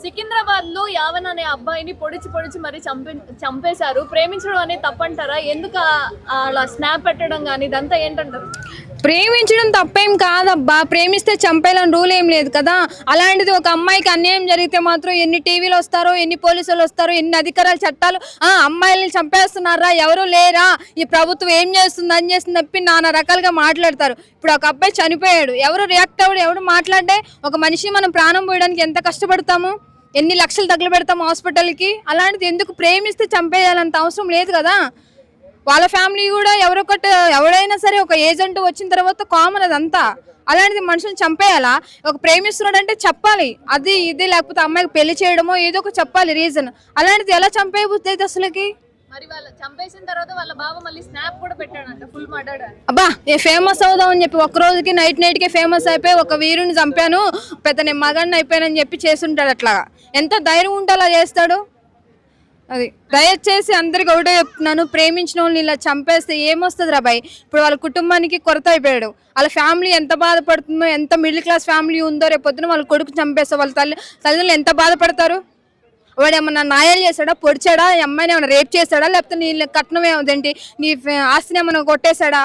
సికింద్రాబాద్ లో యావన్ అనే అబ్బాయిని పొడిచి పొడిచి మరి చంపేశారు. ప్రేమించడం అనేది తప్పంటారా? ఎందుకు అలా స్నాప్ పెట్టడం కానీ ఇదంతా ఏంటంటారు? ప్రేమించడం తప్పేం కాదబ్బా, ప్రేమిస్తే చంపేయాలని రూల్ ఏం లేదు కదా. అలాంటిది ఒక అమ్మాయికి అన్యాయం జరిగితే మాత్రం ఎన్ని టీవీలు వస్తారో, ఎన్ని పోలీసులు వస్తారో, ఎన్ని అధికారాలు చట్టాలు అమ్మాయిల్ని చంపేస్తున్నారా, ఎవరు లేరా, ఈ ప్రభుత్వం ఏం చేస్తుంది అని చేస్తుంది తప్పి నానా రకాలుగా మాట్లాడతారు. ఇప్పుడు ఒక అబ్బాయి చనిపోయాడు, ఎవరు రియాక్ట్ అవ్వడు, ఎవరు మాట్లాడే. ఒక మనిషి మనం ప్రాణం పోయడానికి ఎంత కష్టపడతాము, ఎన్ని లక్షలు తగలబెడతాము హాస్పిటల్కి. అలాంటిది ఎందుకు ప్రేమిస్తే చంపేయాలంత అవసరం లేదు కదా. వాళ్ళ ఫ్యామిలీ కూడా ఎవరైనా సరే ఒక ఏజెంట్ వచ్చిన తర్వాత కామన్ అదంతా. అలాంటిది మనుషులను చంపేయాలా? ఒక ప్రేమిస్తున్నాడు అంటే చెప్పాలి, అది ఇది, లేకపోతే అమ్మాయికి పెళ్లి చేయడమో ఏదో ఒక చెప్పాలి రీజన్. అలాంటిది ఎలా చంపేయబుద్ధి అయితే అసలుకి? మరి వాళ్ళ చంపేసిన తర్వాత వాళ్ళ బావ మళ్ళీ స్నాప్ కూడా పెట్టాడంట, ఫుల్ మాట్లాడాడు. అబ్బా, ఏ ఫేమస్ అవుదాం అని చెప్పి ఒక్క రోజుకి నైట్కే ఫేమస్ అయిపోయి ఒక వీరుని చంపాను, పెద్ద నేను మగాడిని అయిపోయానని చెప్పి చేస్తుంటాడు. అట్లా ఎంత ధైర్యం ఉంటే అలా చేస్తాడు? అది దయచేసి అందరికి ఒకటే చెప్తున్నాను, ప్రేమించిన వాళ్ళని ఇలా చంపేస్తే ఏమొస్తుంది రా బాయ్. ఇప్పుడు వాళ్ళ కుటుంబానికి కొరత అయిపోయాడు, వాళ్ళ ఫ్యామిలీ ఎంత బాధపడుతుందో, ఎంత మిడిల్ క్లాస్ ఫ్యామిలీ ఉందో, రేపు పొద్దున వాళ్ళ కొడుకు చంపేస్తే వాళ్ళ తల్లిదండ్రులు ఎంత బాధపడతారు. వాడు ఏమన్నా న్యాయాలు చేశాడా, పొడిచాడా, ఈ అమ్మాయిని ఏమైనా రేప్ చేశాడా, లేకపోతే నీ కట్నం ఏమిటి, నీ ఆస్తిని ఏమైనా కొట్టేశాడా?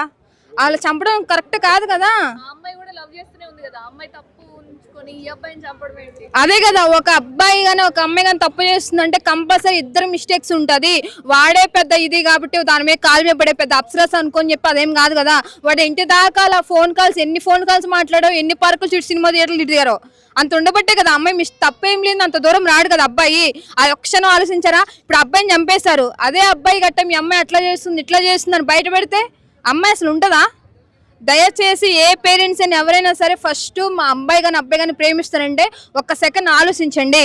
వాళ్ళు చంపడం కరెక్ట్ కాదు కదా. అమ్మాయి కూడా లవ్ చేస్తూనే ఉంది కదా, అమ్మాయి తప్పు ఉంచుకొని ఈ అబ్బాయిని చంపడం ఏంటి? అదే కదా, ఒక అబ్బాయి కానీ ఒక అమ్మాయి కానీ తప్పు చేస్తుందంటే కంపల్సరీ ఇద్దరు మిస్టేక్స్ ఉంటుంది. వాడే పెద్ద ఇది కాబట్టి దాని మీద కాలు మీద పడే పెద్ద అప్సరస్ అనుకొని చెప్పి అదేం కాదు కదా. వాడు ఇంటి దాకా అలా ఫోన్ కాల్స్, ఎన్ని ఫోన్ కాల్స్ మాట్లాడో, ఎన్ని పార్కులు చుట్టూ సినిమా థియేటర్లు తిరిగారో, అంత ఉండబట్టే కదా అమ్మాయి తప్పేం లేదు, అంత దూరం రాడు కదా అబ్బాయి. ఆ క్షణం ఆలోచించారా? ఇప్పుడు అబ్బాయిని చంపేశారు, అదే అబ్బాయి గట్ట మీ అమ్మాయి అట్లా చేస్తుంది ఇట్లా చేస్తుంది అని బయట పెడితే అమ్మాయి అసలు ఉంటుందా? దయచేసి ఏ పేరెంట్స్ అని ఎవరైనా సరే ఫస్ట్ మా అబ్బాయి కానీ ప్రేమిస్తారంటే ఒక్క సెకండ్ ఆలోచించండి.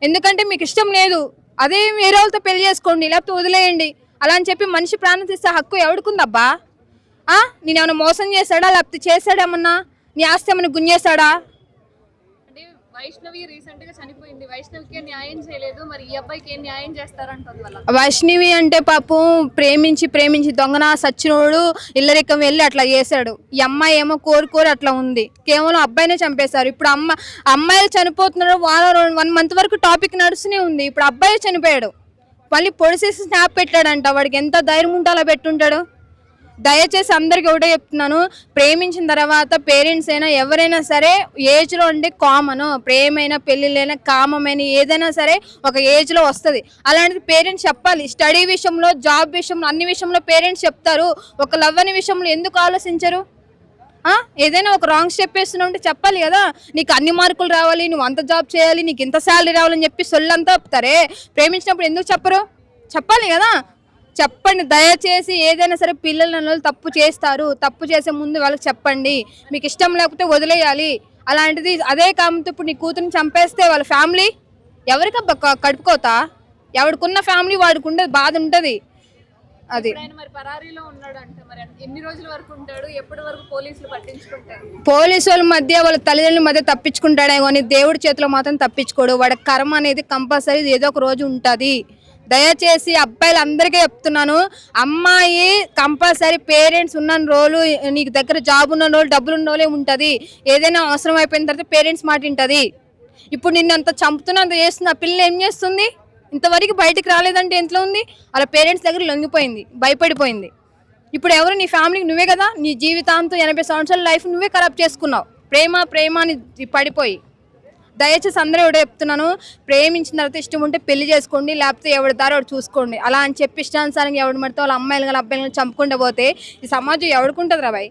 ఎందుకంటే మీకు ఇష్టం లేదు, అదే వేరే వాళ్ళతో పెళ్లి చేసుకోండి, లేకపోతే వదిలేయండి. అలా అని చెప్పి మనిషి ప్రాణం తీసే హక్కు ఎవడుకుందబ్బా? నేను ఏమైనా మోసం చేశాడా, లేకపోతే చేశాడేమన్నా, నీ ఆస్తి ఏమైనా గుంజేశాడా? వైష్ణవి రీసెంట్ గా చనిపోయింది, వైష్ణవికి న్యాయం చేయలేదు, మరి ఈ అబ్బాయికి ఏం న్యాయం చేస్తారంటుంది వాళ్ళ. వైష్ణవి అంటే పాపం ప్రేమించి దొంగన సచ్చినోడు ఇల్లరికం వెళ్ళి అట్లా చేశాడు. ఈ అమ్మాయి ఏమో కోరి అట్లా ఉంది, కేవలం అబ్బాయినే చంపేశారు. ఇప్పుడు అమ్మాయిలు చనిపోతున్నారు, 1 మంత్ వరకు టాపిక్ నడుస్తూనే ఉంది. ఇప్పుడు అబ్బాయి చనిపోయాడు, మళ్ళీ పొడిసేసి స్నాప్ పెట్టాడంట. వాడికి ఎంత ధైర్యం ఉంటే అలా పెట్టుంటాడు? దయచేసి అందరికి ఒకటే చెప్తున్నాను, ప్రేమించిన తర్వాత పేరెంట్స్ అయినా ఎవరైనా సరే ఏజ్లో ఉండే కామన్, ప్రేమైనా పెళ్ళిళ్ళైనా కామమైన ఏదైనా సరే ఒక ఏజ్లో వస్తుంది. అలాంటిది పేరెంట్స్ చెప్పాలి. స్టడీ విషయంలో, జాబ్ విషయంలో, అన్ని విషయంలో పేరెంట్స్ చెప్తారు. ఒక లవ్ అనే విషయంలో ఎందుకు ఆలోచించరు? ఏదైనా ఒక రాంగ్ స్టెప్ వేస్తున్నావు అంటే చెప్పాలి కదా. నీకు అన్ని మార్కులు రావాలి, నువ్వు అంత జాబ్ చేయాలి, నీకు ఇంత శాలరీ రావాలని చెప్పి సొల్లంతా చెప్తారే. ప్రేమించినప్పుడు ఎందుకు చెప్పరు? చెప్పాలి కదా. చెప్పండి దయచేసి. ఏదైనా సరే పిల్లలు తప్పు చేస్తారు, తప్పు చేసే ముందు వాళ్ళకి చెప్పండి. మీకు ఇష్టం లేకపోతే వదిలేయాలి. అలాంటిది అదే కామంతో ఇప్పుడు నీ కూతురిని చంపేస్తే వాళ్ళ ఫ్యామిలీ ఎవరికబ్బా కడుపుకోతా? ఎవడికున్న ఫ్యామిలీ వాడికి ఉండదు, బాధ ఉంటుంది. అది మరి పరారీలో ఉన్నాడు అంటే మరి ఎన్ని రోజుల వరకు ఉంటాడు? ఎప్పటి వరకు పోలీసులు పట్టించుకుంటారు? పోలీసు వాళ్ళ మధ్య, వాళ్ళ తల్లిదండ్రుల మధ్య తప్పించుకుంటాడే కానీ దేవుడి చేతిలో మాత్రం తప్పించుకోడు. వాడి కర్మ అనేది కంపల్సరీ ఏదో ఒక రోజు ఉంటుంది. దయచేసి అబ్బాయిలు అందరికీ చెప్తున్నాను, అమ్మాయి కంపల్సరీ పేరెంట్స్ ఉన్న రోజు, నీకు దగ్గర జాబ్ ఉన్న రోజు, డబ్బులు ఉన్న రోజే ఉంటుంది. ఏదైనా అవసరం అయిపోయిన తర్వాత పేరెంట్స్ మాట ఉంటుంది. ఇప్పుడు నిన్ను అంత చంపుతున్నా అంత చేస్తుంది, ఆ పిల్ల ఏం చేస్తుంది? ఇంతవరకు బయటికి రాలేదంటే ఎంతలో ఉంది? వాళ్ళ పేరెంట్స్ దగ్గర లొంగిపోయింది, భయపడిపోయింది. ఇప్పుడు ఎవరు? నీ ఫ్యామిలీకి నువ్వే కదా. నీ జీవితాంతం 80 సంవత్సరాల లైఫ్ నువ్వే ఖరాబ్ చేసుకున్నావు, ప్రేమ అని పడిపోయి. దయచేసి అందరూ ఎవడో చెప్తున్నాను, ప్రేమించిన తర్వాత ఇష్టం ఉంటే పెళ్లి చేసుకోండి, లేకపోతే ఎవరి దారి ఎవరు చూసుకోండి. అలా అని చెప్పి ఇష్టానుసారంగా ఎవడు పడితే వాళ్ళ అమ్మాయిలు కానీ అబ్బాయిలు కానీ చంపుకుంటూ పోతే ఈ సమాజం ఎవడుకుంటుంది రా బాయ్.